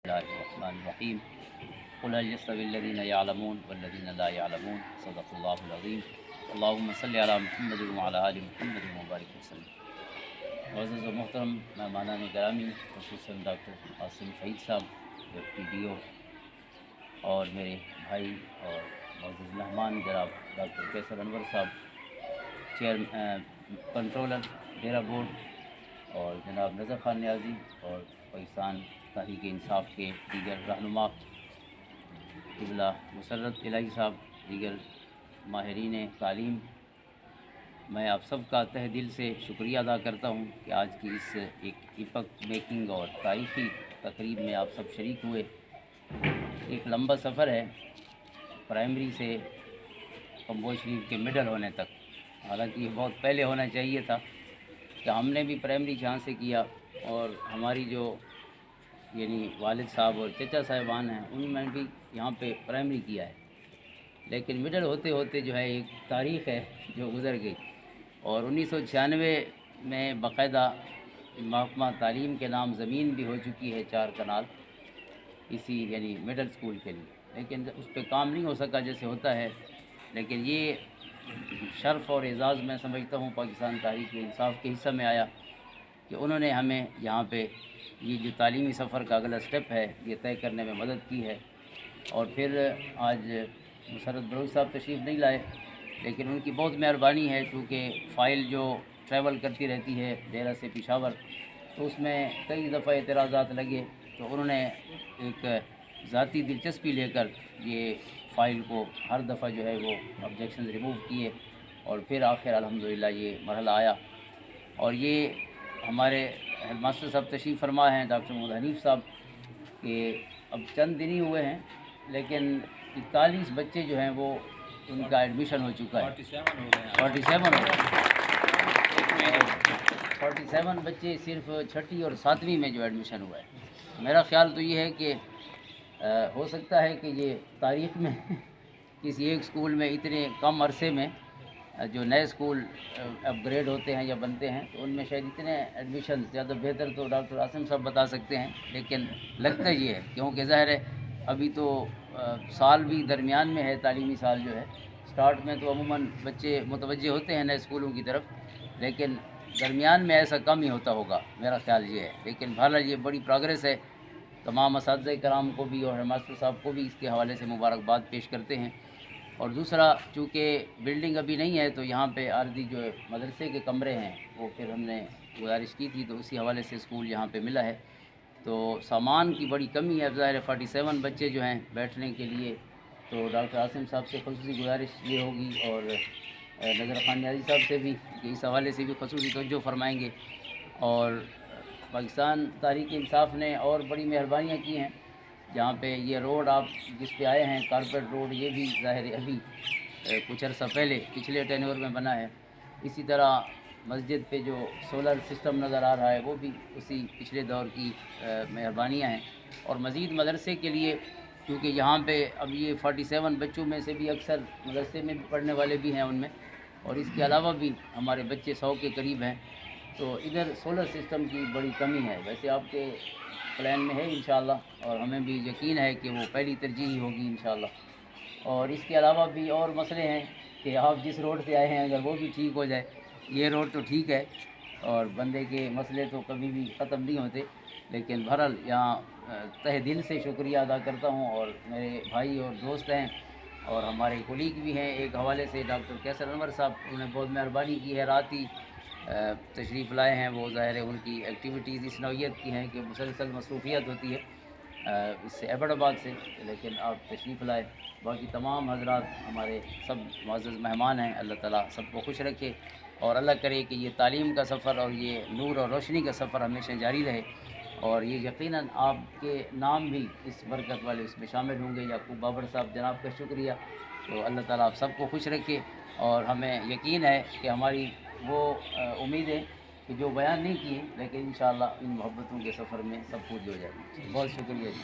اللہ الرحمن الرحیم قل هل يستوي الذين يعلمون والذين لا يعلمون صدق اللہ العظیم اللہم صلی علی محمد وعلی آل محمد وبارک وسلم۔ معزز و محترم مہمانان گرامی، خصوصاً ڈاکٹر عاصم شہید صاحب پی ڈی او، اور میرے بھائی اور معزز مہمان جناب ڈاکٹر کیسر انور صاحب کنٹرولر ڈیرہ بورڈ، اور جناب نظر خان نیازی اور پاکستان تحریک انصاف کے دیگر رہنما، قبلہ مسرت الہی صاحب، دیگر ماہرین تعلیم، میں آپ سب کا تہ دل سے شکریہ ادا کرتا ہوں کہ آج کی اس ایک ایپک میکنگ اور تاریخی تقریب میں آپ سب شریک ہوئے۔ ایک لمبا سفر ہے پرائمری سے کمبوج شریف کے مڈل ہونے تک، حالانکہ یہ بہت پہلے ہونا چاہیے تھا کہ ہم نے بھی پرائمری جہاں سے کیا، اور ہماری جو یعنی والد صاحب اور چچا صاحبان ہیں ان میں بھی یہاں پہ پرائمری کیا ہے، لیکن مڈل ہوتے ہوتے جو ہے ایک تاریخ ہے جو گزر گئی، اور 1996 میں باقاعدہ محکمہ تعلیم کے نام زمین بھی ہو چکی ہے 4 کنال اسی یعنی مڈل اسکول کے لیے، لیکن اس پہ کام نہیں ہو سکا جیسے ہوتا ہے۔ لیکن یہ شرف اور اعزاز میں سمجھتا ہوں پاکستان تحریک انصاف کے حصہ میں آیا کہ انہوں نے ہمیں یہاں پہ یہ جو تعلیمی سفر کا اگلا سٹیپ ہے یہ طے کرنے میں مدد کی ہے۔ اور پھر آج مسرت بلوچ صاحب تشریف نہیں لائے، لیکن ان کی بہت مہربانی ہے، چونکہ فائل جو ٹریول کرتی رہتی ہے ڈیرہ سے پشاور، تو اس میں کئی دفعہ اعتراضات لگے، تو انہوں نے ایک ذاتی دلچسپی لے کر یہ فائل کو ہر دفعہ جو ہے وہ آبجیکشن ریموو کیے، اور پھر آخر الحمدللہ یہ مرحلہ آیا۔ اور یہ ہمارے ہیڈ ماسٹر صاحب تشریف فرما ہیں ڈاکٹر محمد حنیف صاحب، کہ اب چند دن ہی ہوئے ہیں لیکن 41 بچے جو ہیں وہ ان کا ایڈمیشن ہو چکا ہے، 47 ہو گئے، 47 بچے صرف 6ٹھی اور 7ویں میں جو ایڈمیشن ہوا ہے۔ میرا خیال تو یہ ہے کہ ہو سکتا ہے کہ یہ تاریخ میں کسی ایک اسکول میں اتنے کم عرصے میں جو نئے اسکول اپ گریڈ ہوتے ہیں یا بنتے ہیں تو ان میں شاید اتنے ایڈمیشن، زیادہ بہتر تو ڈاکٹر عاصم صاحب بتا سکتے ہیں، لیکن لگتا یہ ہے کیونکہ ظاہر ہے ابھی تو سال بھی درمیان میں ہے، تعلیمی سال جو ہے سٹارٹ میں تو عموماً بچے متوجہ ہوتے ہیں نئے اسکولوں کی طرف، لیکن درمیان میں ایسا کم ہی ہوتا ہوگا، میرا خیال یہ ہے۔ لیکن بہرحال یہ بڑی پروگریس ہے، تمام اساتذہ کرام کو بھی اور ہیڈ ماسٹر صاحب کو بھی اس کے حوالے سے مبارکباد پیش کرتے ہیں۔ اور دوسرا، چونکہ بلڈنگ ابھی نہیں ہے تو یہاں پہ عارضی جو مدرسے کے کمرے ہیں وہ پھر ہم نے گزارش کی تھی، تو اسی حوالے سے اسکول یہاں پہ ملا ہے، تو سامان کی بڑی کمی ہے۔ ظاہر 47 بچے جو ہیں بیٹھنے کے لیے، تو ڈاکٹر عاصم صاحب سے خصوصی گزارش یہ ہوگی، اور نظر خان نیازی صاحب سے بھی کہ اس حوالے سے بھی خصوصی توجہ فرمائیں گے۔ اور پاکستان تحریک انصاف نے اور بڑی مہربانیاں کی ہیں، جہاں پہ یہ روڈ آپ جس پہ آئے ہیں کارپیٹ روڈ، یہ بھی ظاہر ابھی کچھ عرصہ پہلے پچھلے ٹینور میں بنا ہے۔ اسی طرح مسجد پہ جو سولر سسٹم نظر آ رہا ہے وہ بھی اسی پچھلے دور کی مہربانیاں ہیں۔ اور مزید مدرسے کے لیے، کیونکہ یہاں پہ اب یہ 47 بچوں میں سے بھی اکثر مدرسے میں پڑھنے والے بھی ہیں ان میں، اور اس کے علاوہ بھی ہمارے بچے 100 کے قریب ہیں، تو ادھر سولر سسٹم کی بڑی کمی ہے۔ ویسے آپ کے پلان میں ہے انشاءاللہ، اور ہمیں بھی یقین ہے کہ وہ پہلی ترجیح ہوگی انشاءاللہ۔ اور اس کے علاوہ بھی اور مسئلے ہیں کہ آپ جس روڈ سے آئے ہیں اگر وہ بھی ٹھیک ہو جائے، یہ روڈ تو ٹھیک ہے، اور بندے کے مسئلے تو کبھی بھی ختم نہیں ہوتے، لیکن بہرحال یہاں تہ دل سے شکریہ ادا کرتا ہوں، اور میرے بھائی اور دوست ہیں اور ہمارے کولیگ بھی ہیں ایک حوالے سے ڈاکٹر کیسر انور صاحب، انہوں نے بہت مہربانی کی ہے، رات ہی تشریف لائے ہیں۔ وہ ظاہر ہے ان کی ایکٹیویٹیز اس نوعیت کی ہیں کہ مسلسل مصروفیت ہوتی ہے اس سے ایبٹ آباد سے، لیکن آپ تشریف لائے۔ باقی تمام حضرات ہمارے سب معزز مہمان ہیں، اللہ تعالیٰ سب کو خوش رکھے، اور اللہ کرے کہ یہ تعلیم کا سفر اور یہ نور اور روشنی کا سفر ہمیشہ جاری رہے، اور یہ یقیناً آپ کے نام بھی اس برکت والے اس میں شامل ہوں گے۔ یعقوب بابر صاحب جناب کا شکریہ، تو اللہ تعالیٰ آپ سب کو خوش رکھے، اور ہمیں یقین ہے کہ ہماری وہ امیدیں کہ جو بیان نہیں کی، لیکن انشاءاللہ ان محبتوں کے سفر میں سب پوری ہو جائے گی۔ بہت شکریہ جی۔